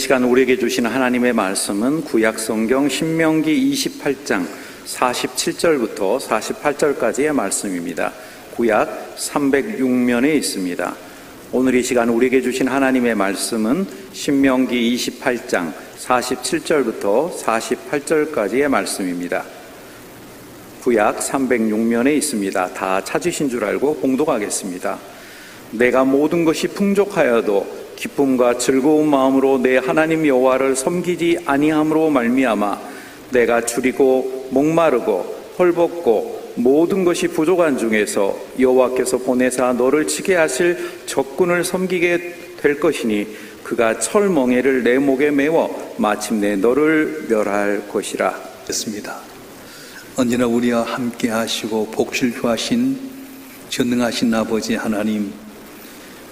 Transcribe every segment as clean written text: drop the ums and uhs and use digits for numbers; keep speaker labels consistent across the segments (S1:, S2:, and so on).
S1: 시간 우리에게 주신 하나님의 말씀은 구약성경 신명기 28장 47절부터 48절까지의 말씀입니다. 구약 306면에 있습니다. 오늘 이 시간 우리에게 주신 하나님의 말씀은 신명기 28장 47절부터 48절까지의 말씀입니다. 구약 306면에 있습니다. 다 찾으신 줄 알고 봉독하겠습니다. 내가 모든 것이 풍족하여도 기쁨과 즐거운 마음으로 내 하나님 여호와를 섬기지 아니함으로 말미암아 내가 줄이고 목마르고 헐벗고 모든 것이 부족한 중에서 여호와께서 보내사 너를 치게 하실 적군을 섬기게 될 것이니 그가 철멍에를 내 목에 메워 마침내 너를 멸할 것이라.
S2: 했습니다. 언제나 우리와 함께 하시고 복실효하신 전능하신 아버지 하나님,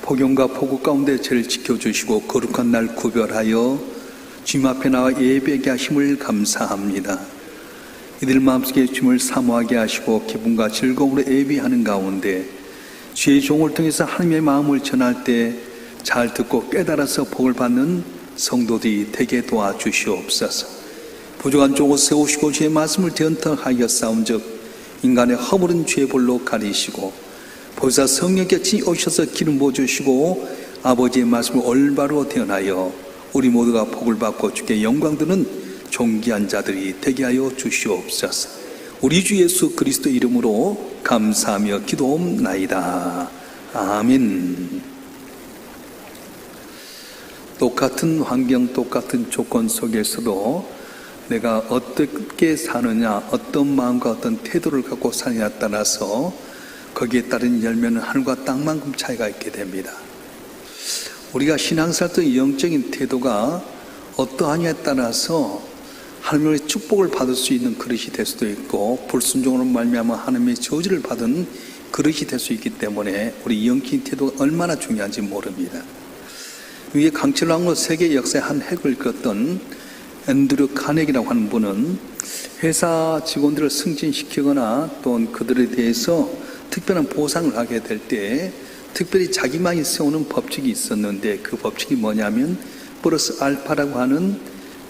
S2: 폭염과 폭우 가운데 저를 지켜주시고 거룩한 날 구별하여 주님 앞에 나와 예배하게 하심을 감사합니다. 이들 마음속에 주님을 사모하게 하시고 기쁨과 즐거움으로 예배하는 가운데 주의 종을 통해서 하나님의 마음을 전할 때 잘 듣고 깨달아서 복을 받는 성도들이 되게 도와주시옵소서. 부족한 종을 세우시고 주의 말씀을 전통하여 싸운즉 인간의 허물은 죄의 볼로 가리시고 보혜사 성령께 오셔서 기름 부어주시고 아버지의 말씀을 올바로 대언하여 우리 모두가 복을 받고 주께 영광 드는 존귀한 자들이 되게 하여 주시옵소서. 우리 주 예수 그리스도 이름으로 감사하며 기도옵나이다. 아멘. 똑같은 환경, 똑같은 조건 속에서도 내가 어떻게 사느냐, 어떤 마음과 어떤 태도를 갖고 사느냐에 따라서 거기에 따른 열매는 하늘과 땅만큼 차이가 있게 됩니다. 우리가 신앙생활의 영적인 태도가 어떠하냐에 따라서 하나님의 축복을 받을 수 있는 그릇이 될 수도 있고 불순종으로 말미암아 하나님의 저주를 받은 그릇이 될 수 있기 때문에 우리 영적인 태도가 얼마나 중요한지 모릅니다. 위에 강철왕후 세계 역사의 한 획을 그었던 앤드류 카네기라고 하는 분은 회사 직원들을 승진시키거나 또는 그들에 대해서 특별한 보상을 하게 될 때 특별히 자기만이 세우는 법칙이 있었는데 그 법칙이 뭐냐면 플러스 알파라고 하는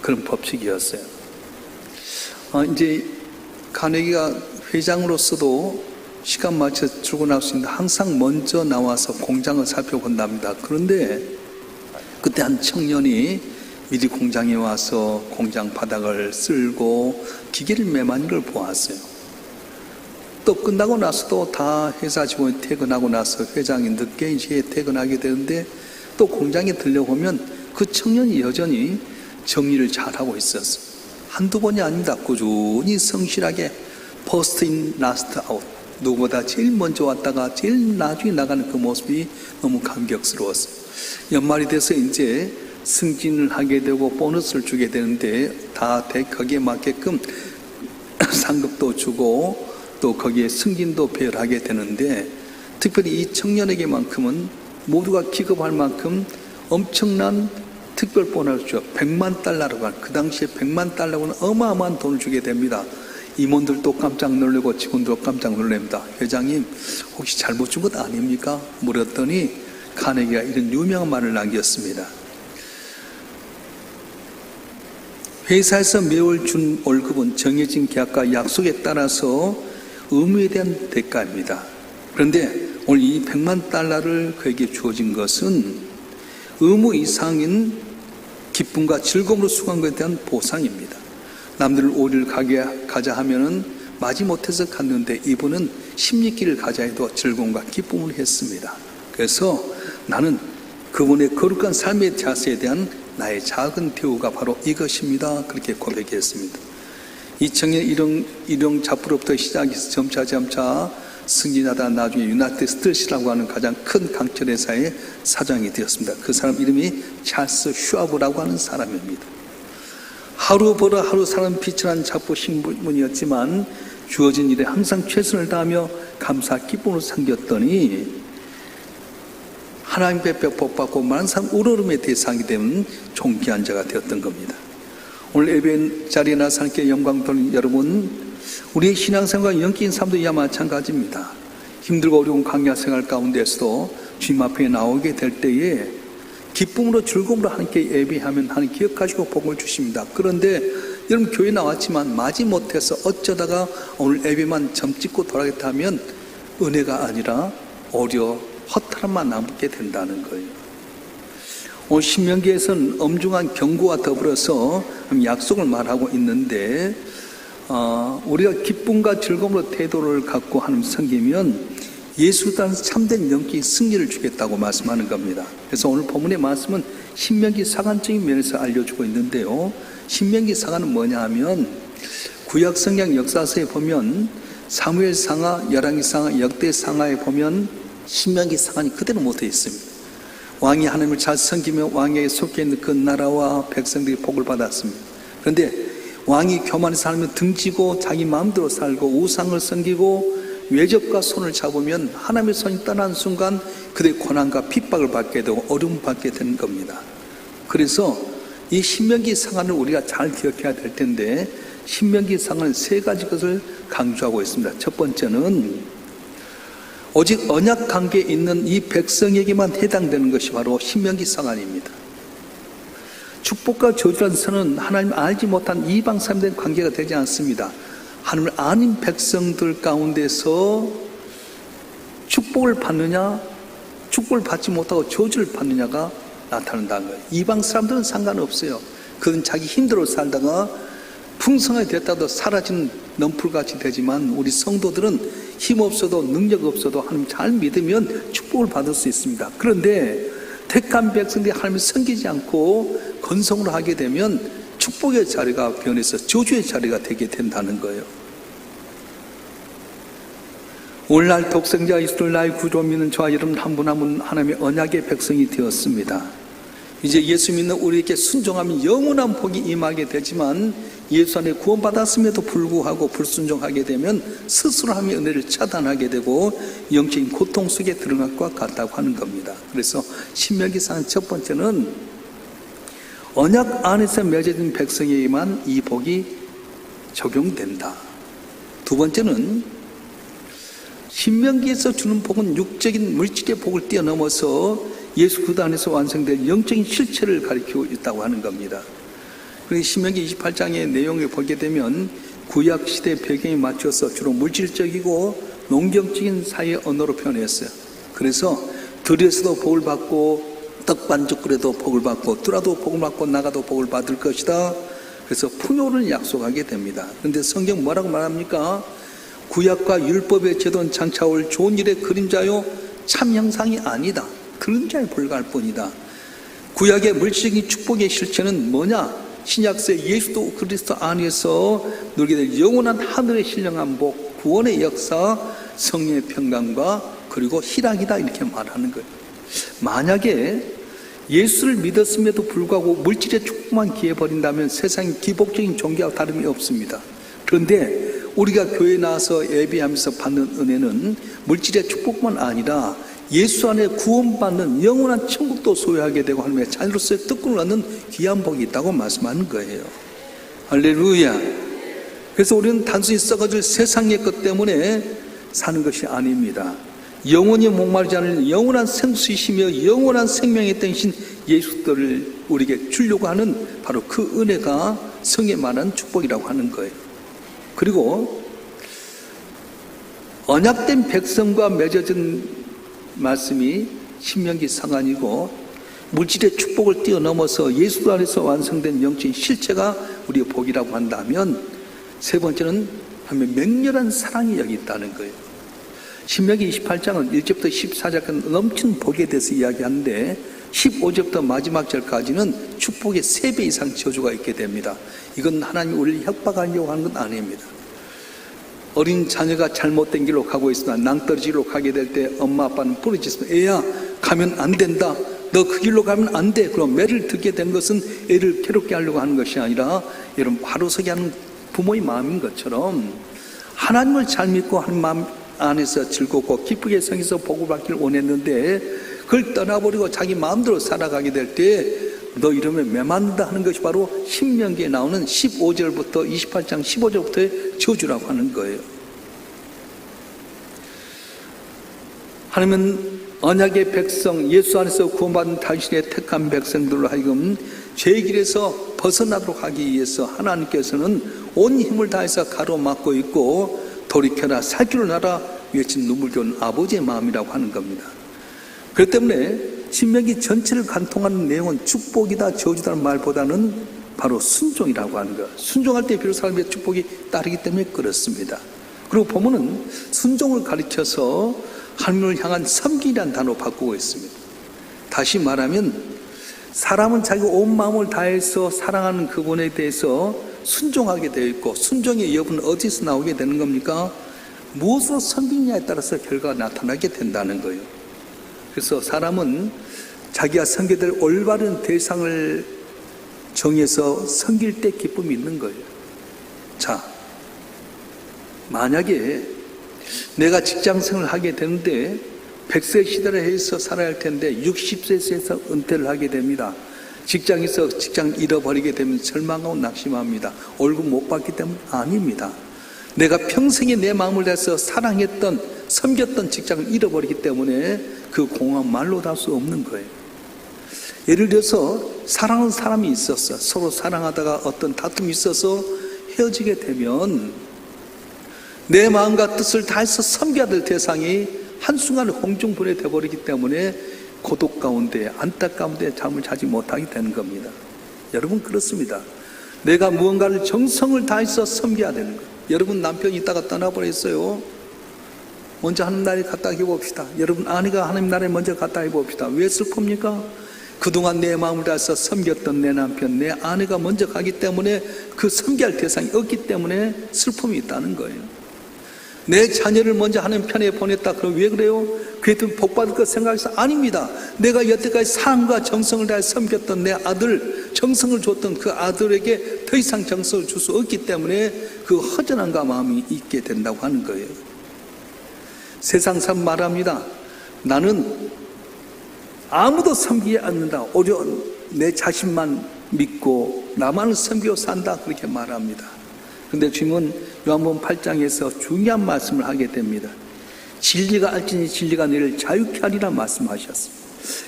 S2: 그런 법칙이었어요. 이제 카네기가 회장으로서도 시간 맞춰서 출근할 수 있는데 항상 먼저 나와서 공장을 살펴본답니다. 그런데 그때 한 청년이 미리 공장에 와서 공장 바닥을 쓸고 기계를 매만인 걸 보았어요. 또 끝나고 나서도 다 회사 직원이 퇴근하고 나서 회장이 늦게 이제 퇴근하게 되는데 또 공장에 들려보면 그 청년이 여전히 정리를 잘하고 있었어요. 한두 번이 아닙니다. 꾸준히 성실하게 퍼스트 인 라스트 아웃, 누구보다 제일 먼저 왔다가 제일 나중에 나가는 그 모습이 너무 감격스러웠어요. 연말이 돼서 이제 승진을 하게 되고 보너스를 주게 되는데 다 거기에 맞게끔 상급도 주고 또 거기에 승진도 배열하게 되는데 특별히 이 청년에게만큼은 모두가 기겁할 만큼 엄청난 특별 보너스를 줘. 100만 달러라고 하는, 그 당시에 100만 달러고는 어마어마한 돈을 주게 됩니다. 임원들도 깜짝 놀라고 직원들도 깜짝 놀랍니다. 회장님 혹시 잘못 준 것 아닙니까? 물었더니 카네기가 이런 유명한 말을 남겼습니다. 회사에서 매월 준 월급은 정해진 계약과 약속에 따라서 의무에 대한 대가입니다. 그런데 오늘 이 100만 달러를 그에게 주어진 것은 의무 이상인 기쁨과 즐거움으로 수고한 것에 대한 보상입니다. 남들 오리를 가자 하면은 마지못해서 갔는데 이분은 십리길을 가자 해도 즐거움과 기쁨을 했습니다. 그래서 나는 그분의 거룩한 삶의 자세에 대한 나의 작은 대우가 바로 이것입니다. 그렇게 고백했습니다. 이 청년의 일용 작부로부터 시작해서 점차 승진하다 나중에 유나이티드 스틸스라고 하는 가장 큰 강철 회사의 사장이 되었습니다. 그 사람 이름이 찰스 슈아브라고 하는 사람입니다. 하루 벌어 하루 사는 비천한 작부 신분이었지만 주어진 일에 항상 최선을 다하며 감사 기쁨으로 섬겼더니 하나님께 복받고 많은 사람 우러름의 대상이 되는 존귀한 자가 되었던 겁니다. 오늘 예배 자리에 나서 함께 영광 돌린 여러분, 우리의 신앙생활과 영적인 삶도 이와 마찬가지입니다. 힘들고 어려운 광야 생활 가운데서도 주님 앞에 나오게 될 때에 기쁨으로 즐거움으로 하나님께 예배하면 하나님 기억하시고 복을 주십니다. 그런데 여러분 교회 나왔지만 마지 못해서 어쩌다가 오늘 예배만 점 찍고 돌아가겠다 하면 은혜가 아니라 오히려 허탈함만 남게 된다는 거예요. 오늘 신명기에서는 엄중한 경고와 더불어서 약속을 말하고 있는데 우리가 기쁨과 즐거움으로 태도를 갖고 하나님 섬기면 예수 따라서 참된 영적인 승리를 주겠다고 말씀하는 겁니다. 그래서 오늘 본문의 말씀은 신명기 사관적인 면에서 알려주고 있는데요. 신명기 사관은 뭐냐 하면 구약 성경 역사서에 보면 사무엘 상하, 열왕기 상하, 역대 상하에 보면 신명기 사관이 그대로 못해 있습니다. 왕이 하나님을 잘 섬기며 왕에게 속해 있는 그 나라와 백성들이 복을 받았습니다. 그런데 왕이 교만히 살면 등지고 자기 마음대로 살고 우상을 섬기고 외적과 손을 잡으면 하나님의 손이 떠난 순간 그들의 고난과 핍박을 받게 되고 어려움을 받게 되는 겁니다. 그래서 이 신명기 상한을 우리가 잘 기억해야 될 텐데 신명기 상한은 세 가지 것을 강조하고 있습니다. 첫 번째는 오직 언약 관계에 있는 이 백성에게만 해당되는 것이 바로 신명기 상한입니다. 축복과 저주라는 선은 하나님 알지 못한 이방 사람들의 관계가 되지 않습니다. 하나님을 아는 백성들 가운데서 축복을 받느냐, 축복을 받지 못하고 저주를 받느냐가 나타난다는 거예요. 이방 사람들은 상관없어요. 그건 자기 힘대로 살다가 풍성하게 됐다도 사라지는 넘풀같이 되지만 우리 성도들은 힘없어도 능력 없어도 하나님 잘 믿으면 축복을 받을 수 있습니다. 그런데 택한 백성들이 하나님을 섬기지 않고 건성으로 하게 되면 축복의 자리가 변해서 저주의 자리가 되게 된다는 거예요. 오늘날 독생자 예수를 나의 구주로 믿는 저와 여러분 한 분 한 분 하나님의 언약의 백성이 되었습니다. 이제 예수 믿는 우리에게 순종하면 영원한 복이 임하게 되지만 예수 안에 구원받았음에도 불구하고 불순종하게 되면 스스로 하나님의 은혜를 차단하게 되고 영적인 고통 속에 들어갈 것 같다고 하는 겁니다. 그래서 신명기상 첫 번째는 언약 안에서 맺어진 백성에게만 이 복이 적용된다. 두 번째는 신명기에서 주는 복은 육적인 물질의 복을 뛰어넘어서 예수 그리스도 안에서 완성된 영적인 실체를 가리키고 있다고 하는 겁니다. 그래서 신명기 28장의 내용을 보게 되면 구약 시대 배경에 맞춰서 주로 물질적이고 농경적인 사회의 언어로 표현했어요. 그래서 들에서도 복을 받고 떡반죽거려도 복을 받고 뚫어도 복을 받고 나가도 복을 받을 것이다. 그래서 풍요를 약속하게 됩니다. 그런데 성경 뭐라고 말합니까? 구약과 율법의 제도는 장차올 좋은 일의 그림자요 참 형상이 아니다. 그림자에 불과할 뿐이다. 구약의 물질적인 축복의 실체는 뭐냐? 신약세 예수 그리스도 안에서 누리게 될 영원한 하늘의 신령한 복, 구원의 역사, 성령의 평강과 그리고 희락이다 이렇게 말하는 거예요. 만약에 예수를 믿었음에도 불구하고 물질의 축복만 기해버린다면 세상의 기복적인 종교와 다름이 없습니다. 그런데 우리가 교회에 나와서 예배하면서 받는 은혜는 물질의 축복만 아니라 예수 안에 구원받는 영원한 천국도 소유하게 되고 하나님의 자녀로서의 특권을 얻는 귀한 복이 있다고 말씀하는 거예요. 할렐루야. 그래서 우리는 단순히 썩어질 세상의 것 때문에 사는 것이 아닙니다. 영원히 목마르지 않을 영원한 생수이시며 영원한 생명의 땡신 예수들을 우리에게 주려고 하는 바로 그 은혜가 성에 말하는 축복이라고 하는 거예요. 그리고 언약된 백성과 맺어진 말씀이 신명기 상한이고 물질의 축복을 뛰어넘어서 예수 안에서 완성된 영적인 실체가 우리의 복이라고 한다면 세 번째는 하나님의 맹렬한 사랑이 여기 있다는 거예요. 신명기 28장은 1절부터 14절까지 넘친 복에 대해서 이야기하는데 15절부터 마지막 절까지는 축복의 3배 이상 저주가 있게 됩니다. 이건 하나님이 우리를 협박하려고 하는 건 아닙니다. 어린 자녀가 잘못된 길로 가고 있으나 낭떠러지로 가게 될 때 엄마 아빠는 부르짖습니다. 애야 가면 안 된다. 너 그 길로 가면 안 돼. 그럼 매를 듣게 된 것은 애를 괴롭게 하려고 하는 것이 아니라 여러분 바로 서게 하는 부모의 마음인 것처럼 하나님을 잘 믿고 하나님 마음 안에서 즐겁고 기쁘게 성에서 복을 받기를 원했는데 그걸 떠나버리고 자기 마음대로 살아가게 될 때 너 이러면 매맞는다 하는 것이 바로 신명기에 나오는 15절부터 28장 15절부터의 저주라고 하는 거예요. 하나님은 언약의 백성, 예수 안에서 구원받은 당신의 택한 백성들로 하여금 죄의 길에서 벗어나도록 하기 위해서 하나님께서는 온 힘을 다해서 가로막고 있고, 돌이켜라 살기를 나라 외친 눈물겨운 아버지의 마음이라고 하는 겁니다. 그렇기 때문에 신명기 전체를 관통하는 내용은 축복이다 저주다는 말보다는 바로 순종이라고 하는 것. 순종할 때 비로소 하나님의 축복이 따르기 때문에 그렇습니다. 그리고 보면은 순종을 가리켜서 하나님을 향한 섬기라는 단어로 바꾸고 있습니다. 다시 말하면 사람은 자기 온 마음을 다해서 사랑하는 그분에 대해서 순종하게 되어 있고, 순종의 여부는 어디서 나오게 되는 겁니까? 무엇으로 섬기느냐에 따라서 결과가 나타나게 된다는 거예요. 그래서 사람은 자기가 섬겨야 될 올바른 대상을 정해서 섬길 때 기쁨이 있는 거예요. 자, 만약에 내가 직장생활을 하게 되는데 100세 시대를 해서 살아야 할 텐데 60세에서 은퇴를 하게 됩니다. 직장에서 직장 잃어버리게 되면 절망하고 낙심합니다. 월급 못 받기 때문 아닙니다. 내가 평생에 내 마음을 다해서 사랑했던, 섬겼던 직장을 잃어버리기 때문에 그 공허한 말로 다 수 없는 거예요. 예를 들어서 사랑하는 사람이 있었어. 서로 사랑하다가 어떤 다툼이 있어서 헤어지게 되면 내 마음과 뜻을 다해서 섬겨야 될 대상이 한순간에 홍중불에 되어버리기 때문에 고독 가운데, 안타까운데 잠을 자지 못하게 되는 겁니다. 여러분, 그렇습니다. 내가 무언가를 정성을 다해서 섬겨야 되는 거예요. 여러분, 남편이 있다가 떠나버렸어요. 먼저 하나님 나라에 갔다 해봅시다. 여러분, 아내가 하나님 나라에 먼저 갔다 해봅시다. 왜 슬픕니까? 그동안 내 마음을 다해서 섬겼던 내 남편, 내 아내가 먼저 가기 때문에, 그 섬겨야 할 대상이 없기 때문에 슬픔이 있다는 거예요. 내 자녀를 먼저 하는 편에 보냈다. 그럼 왜 그래요? 그래도 복받을 것 생각해서 아닙니다. 내가 여태까지 사랑과 정성을 다해 섬겼던 내 아들, 정성을 줬던 그 아들에게 더 이상 정성을 줄 수 없기 때문에 그 허전함과 마음이 있게 된다고 하는 거예요. 세상 사람 말합니다. 나는 아무도 섬기지 않는다. 오히려 내 자신만 믿고 나만을 섬기고 산다. 그렇게 말합니다. 그런데 주님은 요한복음 8장에서 중요한 말씀을 하게 됩니다. 진리가 알지니 진리가 너희를 자유케 하리라 말씀하셨습니다.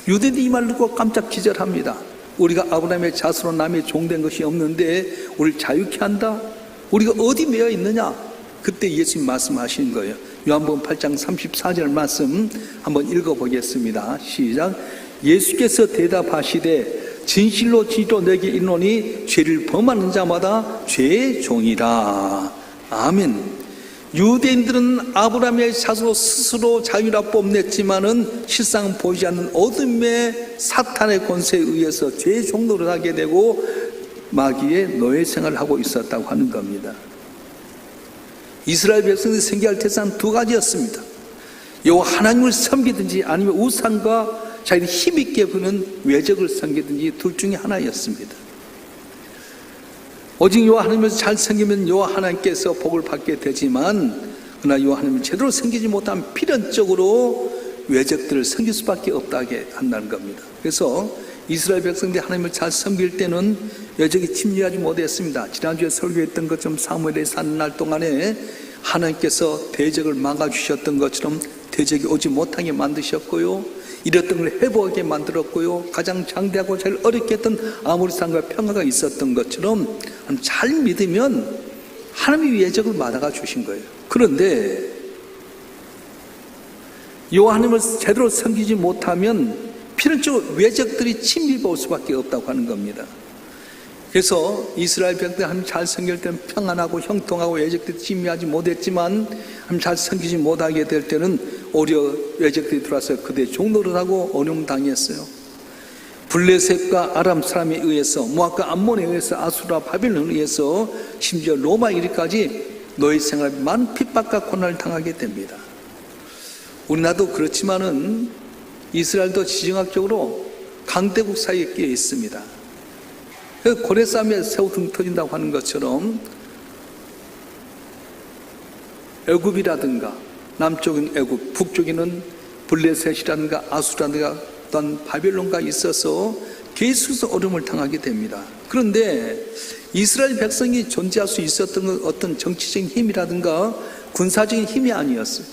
S2: 유대인이 이 말을 듣고 깜짝 기절합니다. 우리가 아브라함의 자손으로 남의 종된 것이 없는데 우리를 자유케 한다? 우리가 어디 매여 있느냐? 그때 예수님 말씀하신 거예요. 요한복음 8장 34절 말씀 한번 읽어보겠습니다. 시작. 예수께서 대답하시되 진실로 진실로 내게 이르노니 죄를 범하는 자마다 죄의 종이라. 아멘. 유대인들은 아브라함의 자손으로 스스로 자유라 뽐냈지만은 실상 보이지 않는 어둠의 사탄의 권세에 의해서 죄의 종로를 하게 되고 마귀의 노예 생활을 하고 있었다고 하는 겁니다. 이스라엘 백성들이 생겨할 대상은 두 가지였습니다. 여호와 하나님을 섬기든지 아니면 우상과 자기들이 힘있게 부는 외적을 섬기든지 둘 중에 하나였습니다. 오직 여호와 하나님을 잘 섬기면 여호와 하나님께서 복을 받게 되지만, 그러나 여호와 하나님을 제대로 섬기지 못하면 필연적으로 외적들을 섬길 수밖에 없다게 한다는 겁니다. 그래서 이스라엘 백성들이 하나님을 잘 섬길 때는 외적이 침략하지 못했습니다. 지난주에 설교했던 것처럼 사무엘에 사는 날 동안에 하나님께서 대적을 막아주셨던 것처럼 대적이 오지 못하게 만드셨고요, 이랬던 걸 회복하게 만들었고요, 가장 장대하고 제일 어렵게 했던 아모리산과 평화가 있었던 것처럼 잘 믿으면 하나님이 외적을 막아가 주신 거예요. 그런데 여호와 하나님을 제대로 섬기지 못하면 필연적으로 외적들이 침입해 올 수밖에 없다고 하는 겁니다. 그래서 이스라엘 백성들 하나님 잘 섬길 때는 평안하고 형통하고 외적들이 침입하지 못했지만 하나님 잘 섬기지 못하게 될 때는 오히려 외적들이 들어와서 그들의 종노릇 하고 어려움 당했어요. 블레셋과 아람 사람에 의해서, 모압과 암몬에 의해서, 아수라 바빌론에 의해서, 심지어 로마 이르까지 노예 생활에 많은 핍박과 고난을 당하게 됩니다. 우리나라도 그렇지만은 이스라엘도 지정학적으로 강대국 사이에 끼어 있습니다. 고래 싸움에 새우 등 터진다고 하는 것처럼 애굽이라든가 남쪽은 애굽, 북쪽에는 블레셋이라든가 아수라든가 어떤 바벨론과 있어서 계속해서 어려움을 당하게 됩니다. 그런데 이스라엘 백성이 존재할 수 있었던 건 어떤 정치적인 힘이라든가 군사적인 힘이 아니었어요.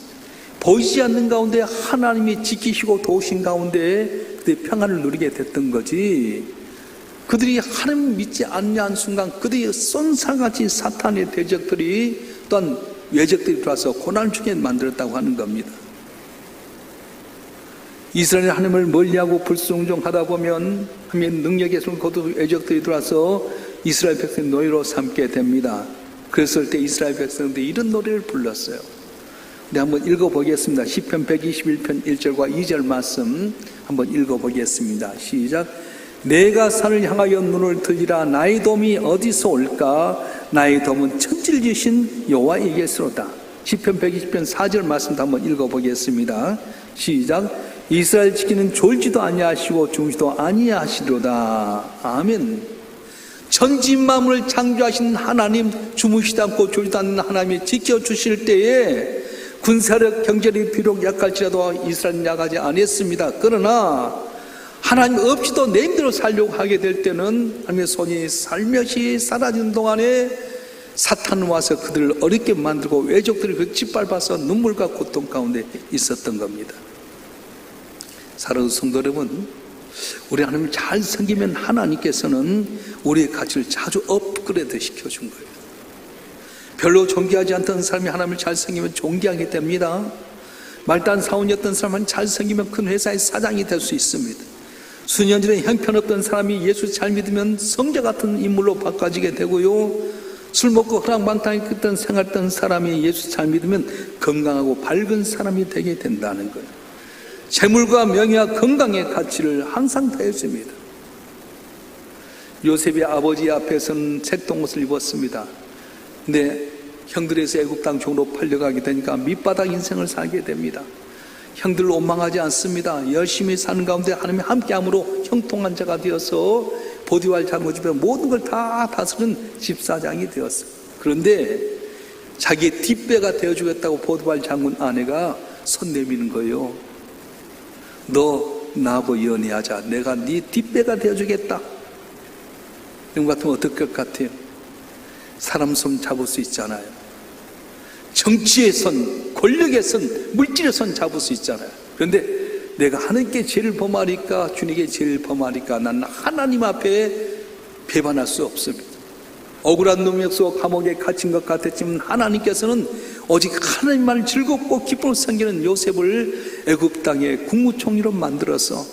S2: 보이지 않는 가운데 하나님이 지키시고 도우신 가운데 그들이 평안을 누리게 됐던 거지. 그들이 하나님 믿지 않는 순간 그들이 쏜살같이 사탄의 대적들이 또한 외적들이 들어와서 고난을 주게 만들었다고 하는 겁니다. 이스라엘이 하나님을 멀리하고 불순종하다 보면 하나님의 능력에서 거듭 외적들이 들어와서 이스라엘 백성 노예로 삼게 됩니다. 그랬을 때 이스라엘 백성들이 이런 노래를 불렀어요. 우리 한번 읽어보겠습니다. 시편 121편 1절과 2절 말씀 한번 읽어보겠습니다. 시작. 내가 산을 향하여 눈을 들리라. 나의 도움이 어디서 올까? 나의 도움은 천지를 지으신 여호와에게서로다. 시편 120편 4절 말씀도 한번 읽어보겠습니다. 시작. 이스라엘 지키는 졸지도 아니하시고 주무시도 아니하시리로다. 아멘. 천지 만물을 창조하신 하나님, 주무시지 않고 졸지도 않는 하나님이 지켜주실 때에 군사력, 경제력이 비록 약할지라도 이스라엘은 약하지 않았습니다. 그러나 하나님 없이도 내 힘대로 살려고 하게 될 때는 하나님의 손이 살며시 사라지는 동안에 사탄은 와서 그들을 어렵게 만들고 외적들이 그 짓밟아서 눈물과 고통 가운데 있었던 겁니다. 사랑하는 성도 여러분, 우리 하나님을 잘 섬기면 하나님께서는 우리의 가치를 자주 업그레이드 시켜준 거예요. 별로 존경하지 않던 사람이 하나님을 잘 섬기면 존경하게 됩니다. 말단 사원이었던 사람은 잘 섬기면 큰 회사의 사장이 될 수 있습니다. 수년 전에 형편없던 사람이 예수 잘 믿으면 성자 같은 인물로 바꿔지게 되고요. 술 먹고 허랑방탕에 했던 생활했던 사람이 예수 잘 믿으면 건강하고 밝은 사람이 되게 된다는 거예요. 재물과 명예와 건강의 가치를 항상 더해줍니다. 요셉의 아버지 앞에서는 색동옷을 입었습니다. 근데 형들에서 애국 땅 종으로 팔려가게 되니까 밑바닥 인생을 살게 됩니다. 형들 원망하지 않습니다. 열심히 사는 가운데 하나님이 함께함으로 형통한 자가 되어서 보디발 장군 집에 모든 걸 다 다스리는 집사장이 되었어요. 그런데 자기의 뒷배가 되어주겠다고 보디발 장군 아내가 손 내미는 거예요. 너 나하고 연애하자. 내가 네 뒷배가 되어주겠다. 이런 것 같으면 어떨 것 같아요? 사람 손 잡을 수 있잖아요. 정치의 손, 권력의 손, 물질의 손 잡을 수 있잖아요. 그런데 내가 하나님께 죄를 범하니까, 주님께 죄를 범하니까 나는 하나님 앞에 배반할 수 없습니다. 억울한 놈이 없어 감옥에 갇힌 것 같았지만 하나님께서는 오직 하나님만 즐겁고 기쁨을 섬기는 요셉을 애굽 땅의 국무총리로 만들어서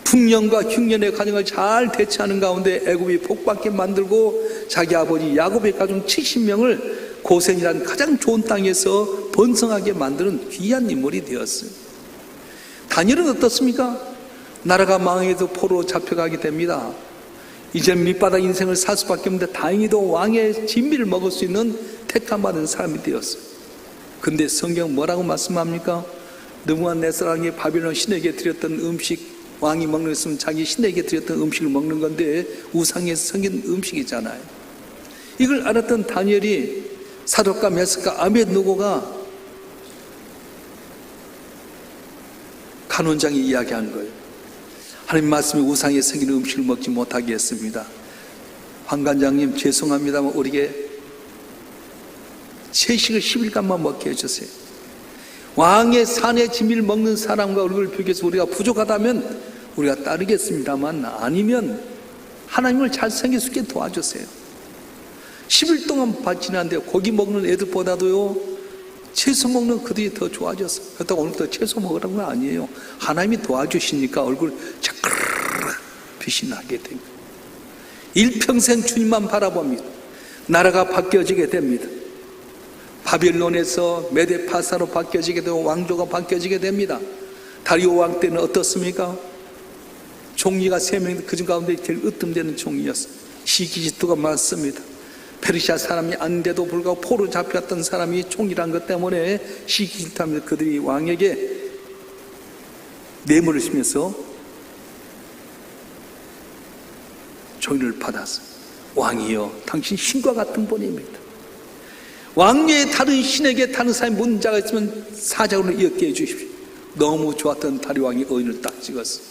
S2: 풍년과 흉년의 가정을 잘 대처하는 가운데 애굽이 복받게 만들고 자기 아버지 야곱의 가족 70명을 고센이라는 가장 좋은 땅에서 번성하게 만드는 귀한 인물이 되었어요. 다니엘은 어떻습니까? 나라가 망해도 포로로 잡혀가게 됩니다. 이제 밑바닥 인생을 살 수밖에 없는데 다행히도 왕의 진미를 먹을 수 있는 택함받은 사람이 되었어요. 근데 성경 뭐라고 말씀합니까? 느부갓네살이 바빌론 신에게 드렸던 음식, 왕이 먹는 것은 자기 신에게 드렸던 음식을 먹는 건데 우상에서 생긴 음식이잖아요. 이걸 알았던 다니엘이 사독과 메스가 아벳느고가 간원장이 이야기한 거예요. 하나님 말씀이 우상에 생긴 음식을 먹지 못하게 했습니다. 황관장님 죄송합니다만 우리에게 채식을 10일간만 먹게 해주세요. 왕의 산의 진미를 먹는 사람과 얼굴을 비교해서 우리가 부족하다면 우리가 따르겠습니다만 아니면 하나님을 잘 섬길 수 있게 도와주세요. 10일 동안 지났는데 고기 먹는 애들보다도요 채소 먹는 그들이 더 좋아졌어요. 그렇다고 오늘부터 채소 먹으라는 건 아니에요. 하나님이 도와주시니까 얼굴 차크르르 빛이 나게 됩니다. 일평생 주님만 바라봅니다. 나라가 바뀌어지게 됩니다. 바빌론에서 메데파사로 바뀌어지게 되고 왕조가 바뀌어지게 됩니다. 다리오 왕 때는 어떻습니까? 종리가 3명, 그 가운데 제일 으뜸되는 종이었어요. 시기지투가 많습니다. 페르시아 사람이 아닌데도 불구하고 포로 잡혔던 사람이 총이란 것 때문에 시기질투하면서 그들이 왕에게 뇌물을 주면서 종이를 받았어요. 왕이여, 당신 신과 같은 분입니다. 왕의 다른 신에게 다른 사람이 묻는 자가 있으면 사자로 이었게 해주십시오. 너무 좋았던 다리왕이 어인을 딱 찍었어요.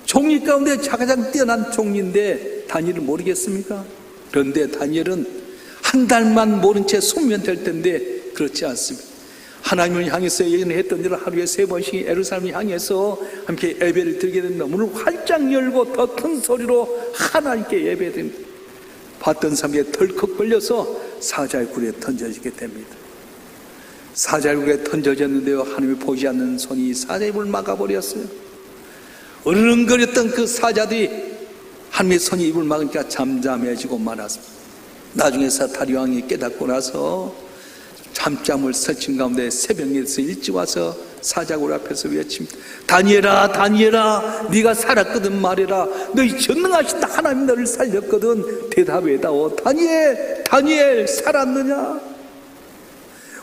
S2: 종리 가운데 가장 뛰어난 종리인데 다니엘을 모르겠습니까? 그런데 다니엘은 한 달만 모른 채 숙면 될 텐데 그렇지 않습니다. 하나님을 향해서 예전에 했던 일을 하루에 3번씩 예루살렘을 향해서 함께 예배를 드리게 됩니다. 문을 활짝 열고 더 큰 소리로 하나님께 예배드립니다. 봤던 사람에게 덜컥 걸려서 사자의 굴에 던져지게 됩니다. 사자의 굴에 던져졌는데요, 하나님이 보지 않는 손이 사자의 입을 막아버렸어요. 으르렁거렸던 그 사자들이 하나님의 손이 입을 막으니까 잠잠해지고 말았습니다. 나중에 사다리 왕이 깨닫고 나서 잠잠을 설친 가운데 새벽에서 일찍 와서 사자굴 앞에서 외칩니다. 다니엘아, 다니엘아, 네가 살았거든 말해라. 너희 전능하신 하나님 너를 살렸거든 대답해다오. 다니엘, 다니엘 살았느냐?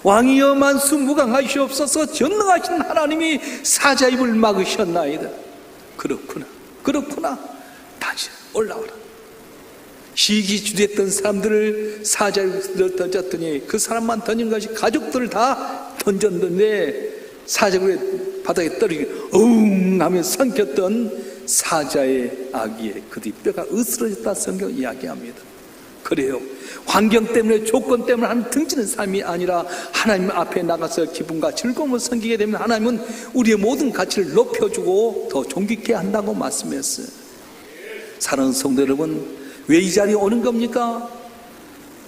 S2: 왕이여 만수 무강하시옵소서. 전능하신 하나님이 사자 입을 막으셨나이다. 그렇구나, 그렇구나. 다시 올라오라. 시기주대했던 사람들을 사자굴에 던졌더니 그 사람만 던진 것이 가족들을 다 던졌는데 사자굴에 바닥에 떨어지게 어웅 하며 삼켰던 사자의 아기에 그뒤 뼈가 으스러졌다 성경 이야기합니다. 그래요, 환경 때문에 조건 때문에 하나님 등지는 삶이 아니라 하나님 앞에 나가서 기쁨과 즐거움을 섬기게 되면 하나님은 우리의 모든 가치를 높여주고 더 존귀케 한다고 말씀했어요. 사랑하는 성도 여러분, 왜 이 자리에 오는 겁니까?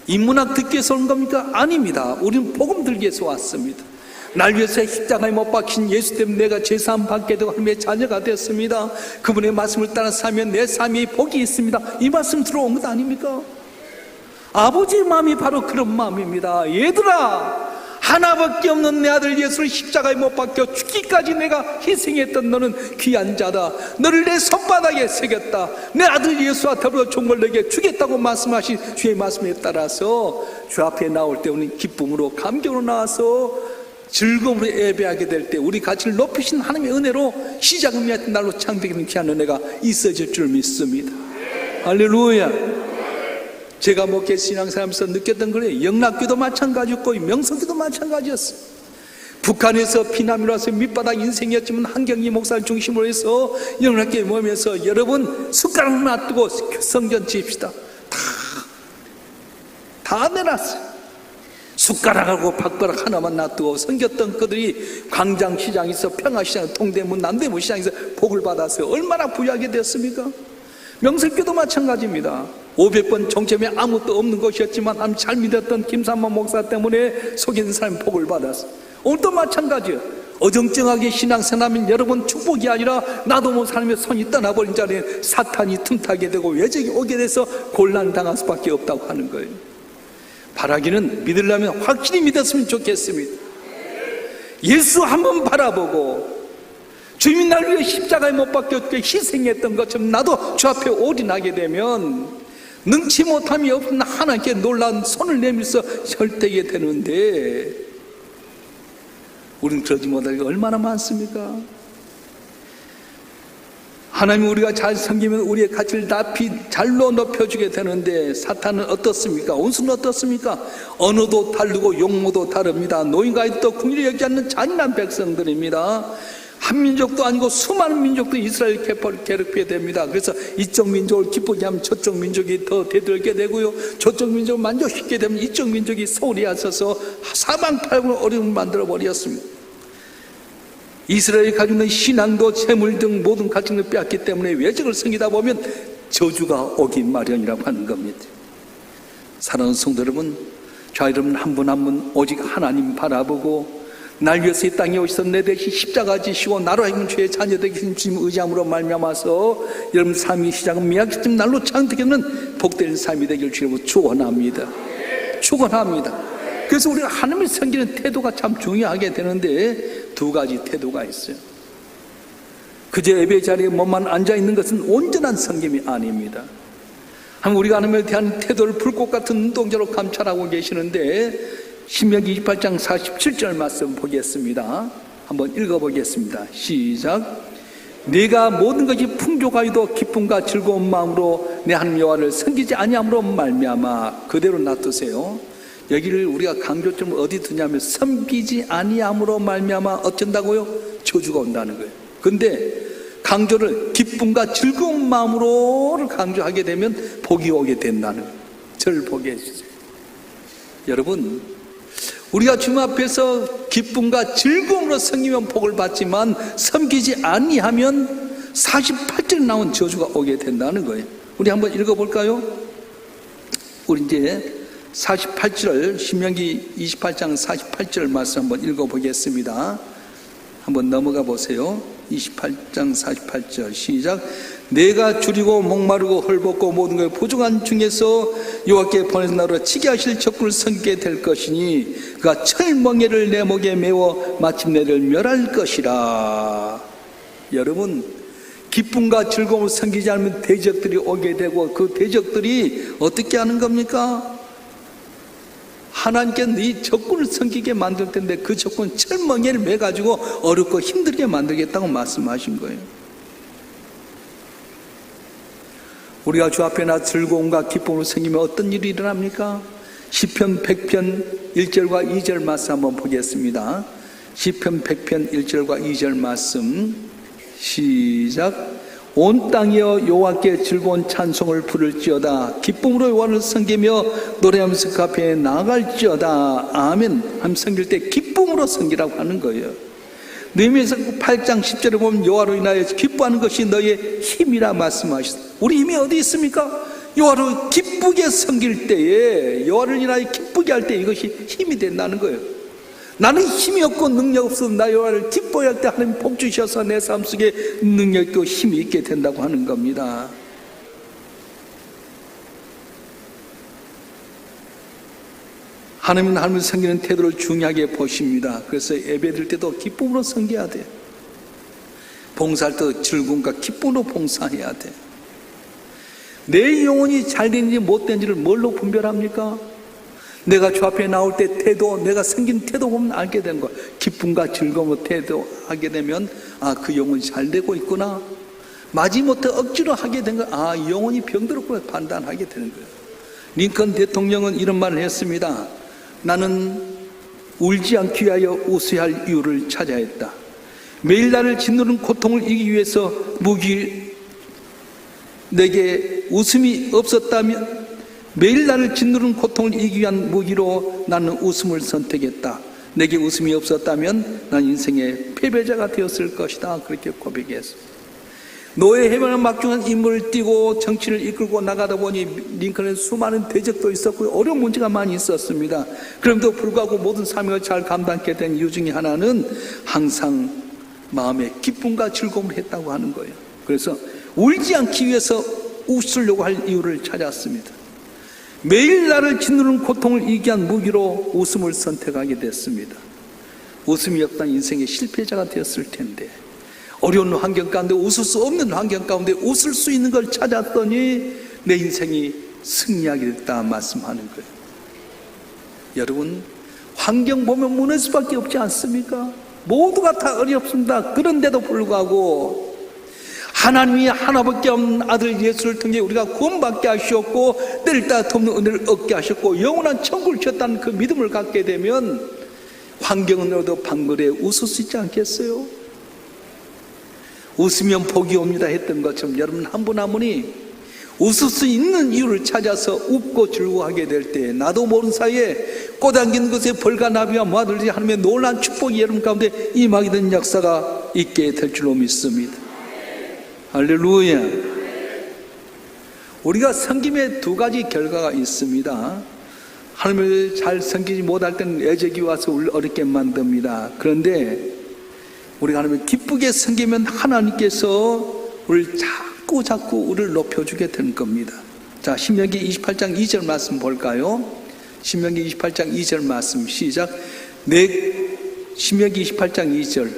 S2: 인문학 듣기 위해서 오는 겁니까? 아닙니다. 우리는 복음 들기 위해서 왔습니다. 날 위해서 십자가에 못 박힌 예수 때문에 내가 죄사함 받게 되고 하나님의 자녀가 되었습니다. 그분의 말씀을 따라 살면 내 삶에 복이 있습니다. 이 말씀 들어온 것 아닙니까? 아버지의 마음이 바로 그런 마음입니다. 얘들아, 하나밖에 없는 내 아들 예수를 십자가에 못 박혀 죽기까지 내가 희생했던 너는 귀한 자다. 너를 내 손바닥에 새겼다. 내 아들 예수와 더불어 종을 너에게 주겠다고 말씀하신 주의 말씀에 따라서 주 앞에 나올 때 우리는 기쁨으로 감격으로 나와서 즐거움으로 예배하게 될 때 우리 가치를 높이신 하나님의 은혜로 시작은 맺은 날로 창대기는 귀한 은혜가 있어질 줄 믿습니다. 할렐루야. 제가 목회 신앙생활하면서 느꼈던 거예요. 영락교도 마찬가지였고 명성교도 마찬가지였어요. 북한에서 피난민으로 와서 밑바닥 인생이었지만 한경희 목사를 중심으로 해서 영락교에 모이면서 여러분 숟가락 놔두고 성전 지읍시다. 다 내놨어요. 숟가락하고 박바락 하나만 놔두고 섬겼던 그들이 광장시장에서 평화시장, 동대문, 남대문 시장에서 복을 받았어요. 얼마나 부유하게 됐습니까? 명설교도 마찬가지입니다. 500번 정체에 아무것도 없는 것이었지만 참 잘 믿었던 김삼만 목사 때문에 속인 사람이 복을 받았어요. 오늘도 마찬가지예요. 어정쩡하게 신앙생활하면 여러분 축복이 아니라 나도 못 사람의 손이 떠나버린 자리에 사탄이 틈타게 되고 외적이 오게 돼서 곤란당할 수밖에 없다고 하는 거예요. 바라기는 믿으려면 확실히 믿었으면 좋겠습니다. 예수 한번 바라보고 주님이 날 위해 십자가에 못 박혀 희생했던 것처럼 나도 주 앞에 올인하게 되면 능치 못함이 없는 하나님께 놀라운 손을 내밀어서 혈되게 되는데 우리는 그러지 못할 게 얼마나 많습니까? 하나님 우리가 잘 섬기면 우리의 가치를 높이 잘로 높여주게 되는데 사탄은 어떻습니까? 원수는 어떻습니까? 언어도 다르고 용모도 다릅니다. 노인과 아이도 긍휼히 여기지 않는 잔인한 백성들입니다. 한 민족도 아니고 수많은 민족도 이스라엘 계파를 괴롭히게 됩니다. 그래서 이쪽 민족을 기쁘게 하면 저쪽 민족이 더 대들게 되고요, 저쪽 민족을 만족시키게 되면 이쪽 민족이 소홀히 하셔서 사방팔방을 어려움을 만들어 버렸습니다. 이스라엘이 가지고 있는 신앙도 재물 등 모든 가치를 빼앗기 때문에 외적을 섬기다 보면 저주가 오기 마련이라고 하는 겁니다. 사랑하는 성도 여러분, 자 여러분 한 분 한 분 오직 하나님 바라보고 날 위해서 이 땅에 오셔서 내 대신 십자가 지시고 나로 하여금 죄의 자녀 되신 주님 의지함으로 말미암아서 여러분 삶의 시작은 미약했지만 날로 창대하는 복된 삶이 되길 주님으로 축원합니다. 축원합니다. 그래서 우리가 하나님을 섬기는 태도가 참 중요하게 되는데 두 가지 태도가 있어요. 그저 예배 자리에 몸만 앉아있는 것은 온전한 섬김이 아닙니다. 우리가 하나님에 대한 태도를 불꽃 같은 눈동자로 감찰하고 계시는데 신명기 28장 47절 말씀 보겠습니다. 한번 읽어보겠습니다. 시작. 네가 모든 것이 풍족하여도 기쁨과 즐거운 마음으로 내 하나님 여호와를 섬기지 아니함으로 말미암아 그대로 놔두세요. 여기를 우리가 강조점을 어디 두냐면 섬기지 아니함으로 말미암아 어쩐다고요? 저주가 온다는 거예요. 근데 강조를 기쁨과 즐거운 마음으로를 강조하게 되면 복이 오게 된다는 거예요. 저를 보게 해주세요. 여러분 우리가 주님 앞에서 기쁨과 즐거움으로 섬기면 복을 받지만 섬기지 아니하면 48절에 나온 저주가 오게 된다는 거예요. 우리 한번 읽어볼까요? 우리 이제 48절, 신명기 28장 48절 말씀 한번 읽어보겠습니다. 한번 넘어가 보세요. 28장 48절 시작. 내가 줄이고 목마르고 헐벗고 모든 것에 부족한 중에서 여호와께 보내는 나로 치게 하실 적군을 섬기게 될 것이니 그가 철멍에를 내 목에 메워 마침내를 멸할 것이라. 여러분, 기쁨과 즐거움을 섬기지 않으면 대적들이 오게 되고 그 대적들이 어떻게 하는 겁니까? 하나님께서 네 적군을 섬기게 만들 텐데 그 적군 철멍에를 매가지고 어렵고 힘들게 만들겠다고 말씀하신 거예요. 우리가 주 앞에 나 즐거움과 기쁨을 섬기면 어떤 일이 일어납니까? 시편 100편 1절과 2절 말씀 한번 보겠습니다. 시편 100편 1절과 2절 말씀 시작. 온 땅이여 여호와께 즐거운 찬송을 부를지어다. 기쁨으로 여호와를 섬기며 노래하면서 그 앞에 나아갈지어다. 아멘. 하면 섬길 때 기쁨으로 섬기라고 하는 거예요. 느헤미야서 8장 10절에 보면 여호와로 인하여 기뻐하는 것이 너의 힘이라 말씀하셨어요. 우리 힘이 어디 있습니까? 여호와를 기쁘게 섬길 때에, 여호와를 인하여 기쁘게 할 때 이것이 힘이 된다는 거예요. 나는 힘이 없고 능력 없어서 나 여호와를 기뻐해 할 때 하나님 복 주셔서 내 삶 속에 능력 있고 힘이 있게 된다고 하는 겁니다. 하나님은 하나님을 섬기는 태도를 중요하게 보십니다. 그래서 예배드릴 때도 기쁨으로 섬겨야 돼요. 봉사할 때도 즐거움과 기쁨으로 봉사해야 돼요. 내 영혼이 잘 되는지 못 되는지를 뭘로 분별합니까? 내가 주 앞에 나올 때 태도, 내가 섬긴 태도 보면 알게 되는 거야. 기쁨과 즐거움으로 태도하게 되면 아, 그 영혼이 잘 되고 있구나. 마지못해 억지로 하게 된 거야. 아, 이 영혼이 병들었구나 판단하게 되는 거예요. 링컨 대통령은 이런 말을 했습니다. 나는 울지 않기 위하여 웃어야 할 이유를 찾아야 했다. 매일 나를 짓누르는 고통을 이기기 위해서 내게 웃음이 없었다면, 매일 나를 짓누르는 고통을 이기기 위한 무기로 나는 웃음을 선택했다. 내게 웃음이 없었다면 난 인생의 패배자가 되었을 것이다. 그렇게 고백했습니다. 노예 해변을 막중한 임무를 띠고 정치를 이끌고 나가다 보니 링컨은 수많은 대적도 있었고 어려운 문제가 많이 있었습니다. 그럼에도 불구하고 모든 사명을 잘 감당하게 된 이유 중에 하나는 항상 마음에 기쁨과 즐거움을 했다고 하는 거예요. 그래서 울지 않기 위해서 웃으려고 할 이유를 찾았습니다. 매일 나를 짓누르는 고통을 이기기 위한 무기로 웃음을 선택하게 됐습니다. 웃음이 없다면 인생의 실패자가 되었을 텐데, 어려운 환경 가운데 웃을 수 없는 환경 가운데 웃을 수 있는 걸 찾았더니 내 인생이 승리하게 됐다 말씀하는 거예요. 여러분, 환경 보면 무너질 수밖에 없지 않습니까? 모두가 다 어렵습니다. 그런데도 불구하고 하나님이 하나밖에 없는 아들 예수를 통해 우리가 구원받게 하셨고 때를 따라 돕는 은혜를 얻게 하셨고 영원한 천국을 주셨다는 그 믿음을 갖게 되면 환경은 어도 방글에 웃을 수 있지 않겠어요? 웃으면 복이 옵니다 했던 것처럼 여러분 한 분 한 분이 웃을 수 있는 이유를 찾아서 웃고 즐거워하게 될 때 나도 모르는 사이에 꼬당기는 것에 벌과 나비와 모아들지 하나님의 놀라운 축복이 여러분 가운데 임하게 된 역사가 있게 될 줄로 믿습니다. 할렐루야. 우리가 섬김에 두 가지 결과가 있습니다. 하나님을 잘 섬기지 못할 때는 애적이 와서 우리를 어렵게 만듭니다. 그런데 우리가 하나님을 기쁘게 섬기면 하나님께서 우리를 자꾸 우리를 높여주게 될 겁니다. 자, 신명기 28장 2절 말씀 볼까요? 신명기 28장 2절 말씀 시작. 신명기 28장 2절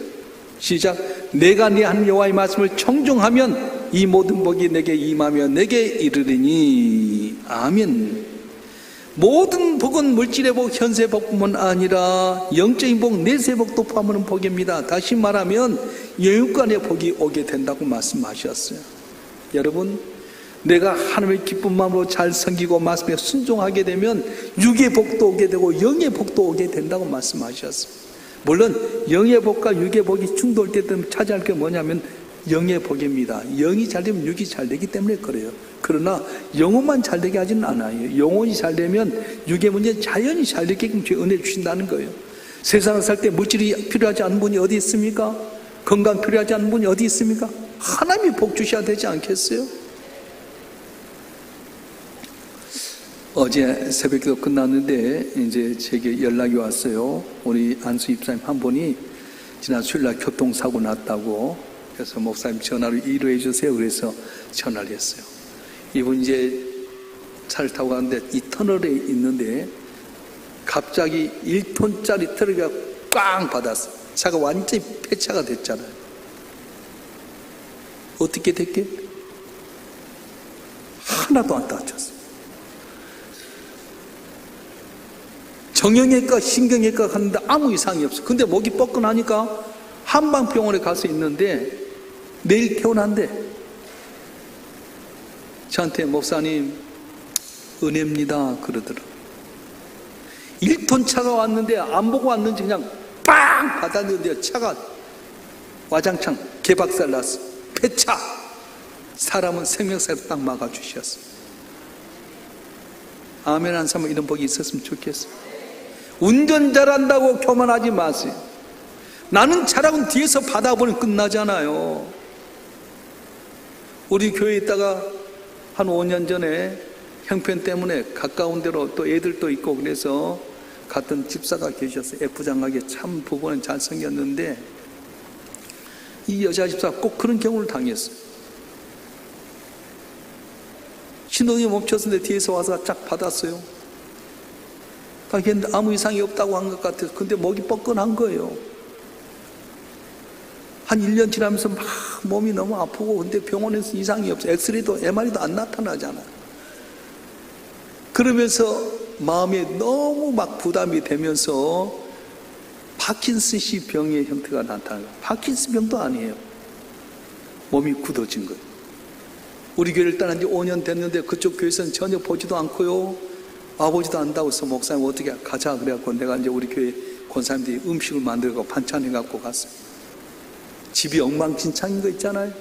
S2: 시작. 내가 네 하나님 여호와의 말씀을 청종하면 이 모든 복이 내게 임하며 내게 이르리니. 아멘. 모든 복은 물질의 복, 현세의 복뿐만 아니라 영적인 복, 내세의 복도 포함하는 복입니다. 다시 말하면 영육간의 복이 오게 된다고 말씀하셨어요. 여러분, 내가 하나님의 기쁜 마음으로 잘 섬기고 말씀에 순종하게 되면 육의 복도 오게 되고 영의 복도 오게 된다고 말씀하셨어요. 물론 영의 복과 육의 복이 충돌될 때 차지할 게 뭐냐면 영의 복입니다. 영이 잘 되면 육이 잘 되기 때문에 그래요. 그러나 영혼만 잘 되게 하지는 않아요. 영혼이 잘 되면 육의 문제 자연히 잘 되게끔 은혜 주신다는 거예요. 세상을 살 때 물질이 필요하지 않은 분이 어디 있습니까? 건강 필요하지 않은 분이 어디 있습니까? 하나님이 복 주셔야 되지 않겠어요? 어제 새벽기도 끝났는데 이제 제게 연락이 왔어요. 우리 안수 입사님 한 분이 지난 수요일날 교통사고 났다고, 그래서 목사님 전화로 위로해 주세요. 그래서 전화를 했어요. 이분 이제 차를 타고 가는데 이 터널에 있는데 갑자기 1톤짜리 트럭이 꽝 받았어. 차가 완전히 폐차가 됐잖아요. 어떻게 됐게? 하나도 안 다쳤어. 정형외과, 신경외과 갔는데 아무 이상이 없어. 근데 목이 뻐근하니까 한방병원에 가서 있는데 내일 퇴원한대. 저한테 목사님 은혜입니다 그러더라고요. 1톤 차가 왔는데 안 보고 왔는지 그냥 빵 받았는데 차가 와장창 개박살 났어. 폐차. 사람은 생명사로 딱 막아주셨어. 아멘 한 사람 이런 복이 있었으면 좋겠어. 운전 잘한다고 교만하지 마세요. 나는 잘하고 뒤에서 받아보면 끝나잖아요. 우리 교회에 있다가 한 5년 전에 형편 때문에 가까운 데로 또 애들도 있고 그래서 갔던 집사가 계셨어요. F장하게 참 부부는 잘생겼는데 이 여자 집사가 꼭 그런 경우를 당했어요. 신호등이 멈췄는데 뒤에서 와서 쫙 받았어요. 걔는 아무 이상이 없다고 한 것 같아서. 근데 목이 뻐근한 거예요. 한 1년 지나면서 막 몸이 너무 아프고, 근데 병원에서 이상이 없어. 엑스레이도 MRI도 안 나타나잖아. 그러면서 마음에 너무 막 부담이 되면서 파킨슨씨 병의 형태가 나타나요. 파킨슨 병도 아니에요. 몸이 굳어진 거예요. 우리 교회를 떠난 지 5년 됐는데 그쪽 교회에서는 전혀 보지도 않고요. 와보지도 않는다고 해서 목사님 어떻게 가자 그래갖고 내가 이제 우리 교회 권사님들이 음식을 만들고 반찬해갖고 갔어요. 집이 엉망진창인 거 있잖아요.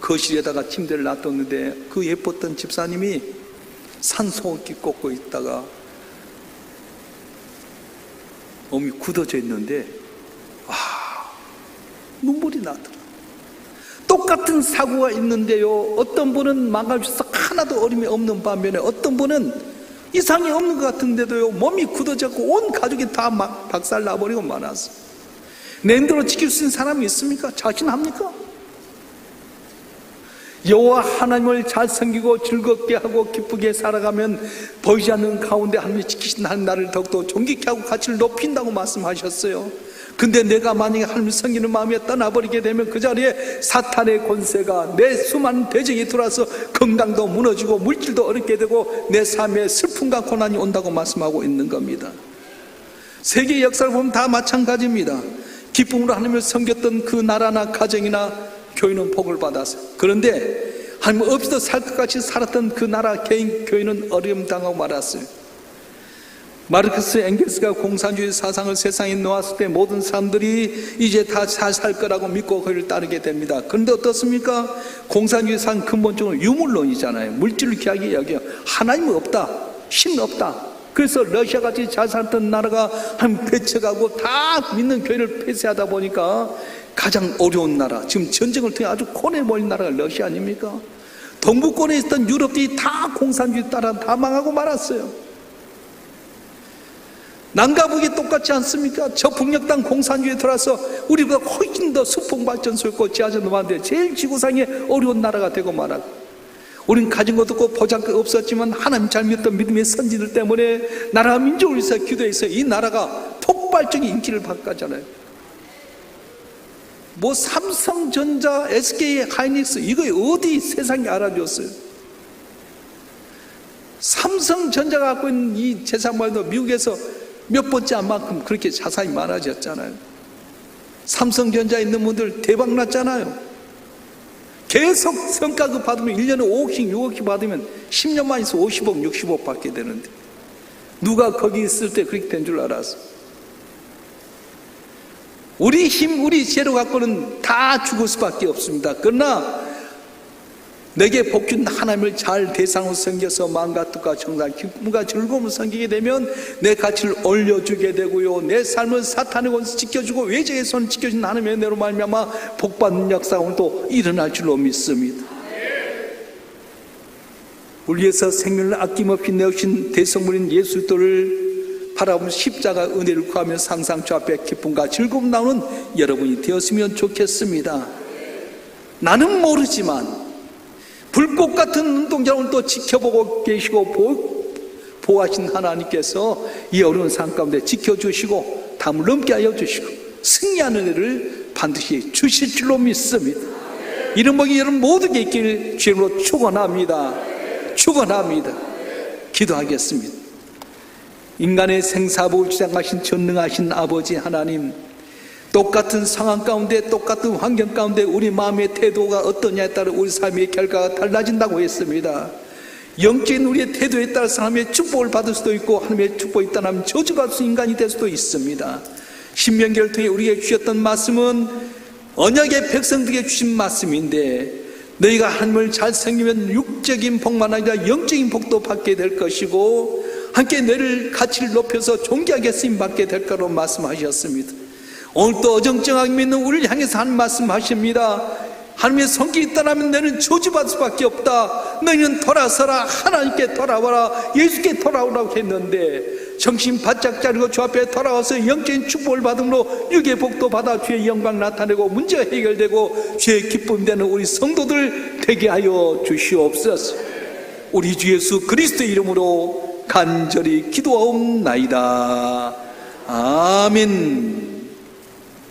S2: 거실에다가 침대를 놔뒀는데 그 예뻤던 집사님이 산소호흡기 꽂고 있다가 몸이 굳어져 있는데 눈물이 나더라. 똑같은 사고가 있는데요, 어떤 분은 망가져서 하나도 어림이 없는 반면에 어떤 분은 이상이 없는 것 같은데도요 몸이 굳어졌고 온 가족이 다 막 박살 나버리고 말았어. 내 힘대로 지킬 수 있는 사람이 있습니까? 자신합니까? 여호와 하나님을 잘 섬기고 즐겁게 하고 기쁘게 살아가면 보이지 않는 가운데 하나님이 지키신 하나님 나를 더욱더 존귀케 하고 가치를 높인다고 말씀하셨어요. 근데 내가 만약에 하나님을 섬기는 마음에 떠나버리게 되면 그 자리에 사탄의 권세가 내 수많은 대적이 들어와서 건강도 무너지고 물질도 어렵게 되고 내 삶에 슬픔과 고난이 온다고 말씀하고 있는 겁니다. 세계 역사를 보면 다 마찬가지입니다. 기쁨으로 하나님을 섬겼던 그 나라나 가정이나 교회는 복을 받았어요. 그런데 하나님 없이도 살 것 같이 살았던 그 나라 개인 교회는 어려움 당하고 말았어요. 마르크스 엥겔스가 공산주의 사상을 세상에 놓았을 때 모든 사람들이 이제 다 잘 살 거라고 믿고 그를 따르게 됩니다. 그런데 어떻습니까? 공산주의 사상 근본적으로 유물론이잖아요. 물질을 귀하게 여겨. 하나님은 없다, 신 없다. 그래서 러시아같이 잘 살던 나라가 한 배쳐가고 다 믿는 교회를 폐쇄하다 보니까 가장 어려운 나라, 지금 전쟁을 통해 아주 고뇌몰린 나라가 러시아 아닙니까? 동부권에 있던 유럽들이 다 공산주의 따라 다 망하고 말았어요. 남과 북이 똑같지 않습니까? 저 북녘 땅 공산주의에 들어와서 우리보다 훨씬 더 수풍발전소 있고 지하철도 많은데 제일 지구상에 어려운 나라가 되고 말았고, 우린 가진 것도 없고 보잘 것 없었지만 하나님 잘 믿던 믿음의 선지들 때문에 나라 민족을 위해서 기도해서 이 나라가 폭발적인 인기를 받았잖아요. 뭐 삼성전자, SK 하이닉스 이거 어디 세상이 알아줬어요? 삼성전자가 갖고 있는 이 재산만 해도 미국에서 몇 번째 안 만큼 그렇게 자산이 많아졌잖아요. 삼성전자에 있는 분들 대박 났잖아요. 계속 성과급 받으면 1년에 5억씩 6억씩 받으면 10년만 있어 50억 60억 받게 되는데 누가 거기 있을 때 그렇게 된 줄 알았어? 우리 힘 우리 재료 갖고는 다 죽을 수밖에 없습니다. 그러나 내게 복준 하나님을 잘 대상으로 섬겨서 마음과 뜻과 정상 기쁨과 즐거움을 섬기게 되면 내 가치를 올려주게 되고요, 내 삶을 사탄의 권에서 지켜주고 외적의 손을 지켜준 하나님의 은혜로 말미암아 복받는 역사가 오늘도 일어날 줄로 믿습니다. 우리 위해서 생명을 아낌없이 내어주신 대성물인 예수 그리스도를 바라보며 십자가 은혜를 구하며 상상 주 앞에 기쁨과 즐거움 나오는 여러분이 되었으면 좋겠습니다. 나는 모르지만 불꽃 같은 눈동자를 또 지켜보고 계시고 보호하신 하나님께서 이 어려운 삶 가운데 지켜주시고 담을 넘게 하여 주시고 승리하는 은혜를 반드시 주실 줄로 믿습니다. 이런 복이 여러분 모두에게 있길 주님으로 축원합니다. 축원합니다. 기도하겠습니다. 인간의 생사복을 주장하신 전능하신 아버지 하나님, 똑같은 상황 가운데 똑같은 환경 가운데 우리 마음의 태도가 어떠냐에 따라 우리 삶의 결과가 달라진다고 했습니다. 영적인 우리의 태도에 따라서 하나님의 축복을 받을 수도 있고 하나님의 축복이 있다면 저주받을 수 인간이 될 수도 있습니다. 신명기를 통해 우리에게 주셨던 말씀은 언약의 백성들에게 주신 말씀인데, 너희가 하나님을 잘 섬기면 육적인 복만 아니라 영적인 복도 받게 될 것이고 함께 너희를 가치를 높여서 존귀하게 쓰임받게 될 거라고 말씀하셨습니다. 오늘도 어정쩡하게 믿는 우리를 향해서 하는 말씀하십니다. 하나님의 성격이 있다면 너는 저주받을 수밖에 없다. 너희는 돌아서라, 하나님께 돌아와라, 예수께 돌아오라고 했는데 정신 바짝 차리고 주 앞에 돌아와서 영적인 축복을 받음으로 육의 복도 받아 주의 영광 나타내고 문제가 해결되고 주의 기쁨 되는 우리 성도들 되게 하여 주시옵소서. 우리 주 예수 그리스도의 이름으로 간절히 기도하옵나이다. 아멘.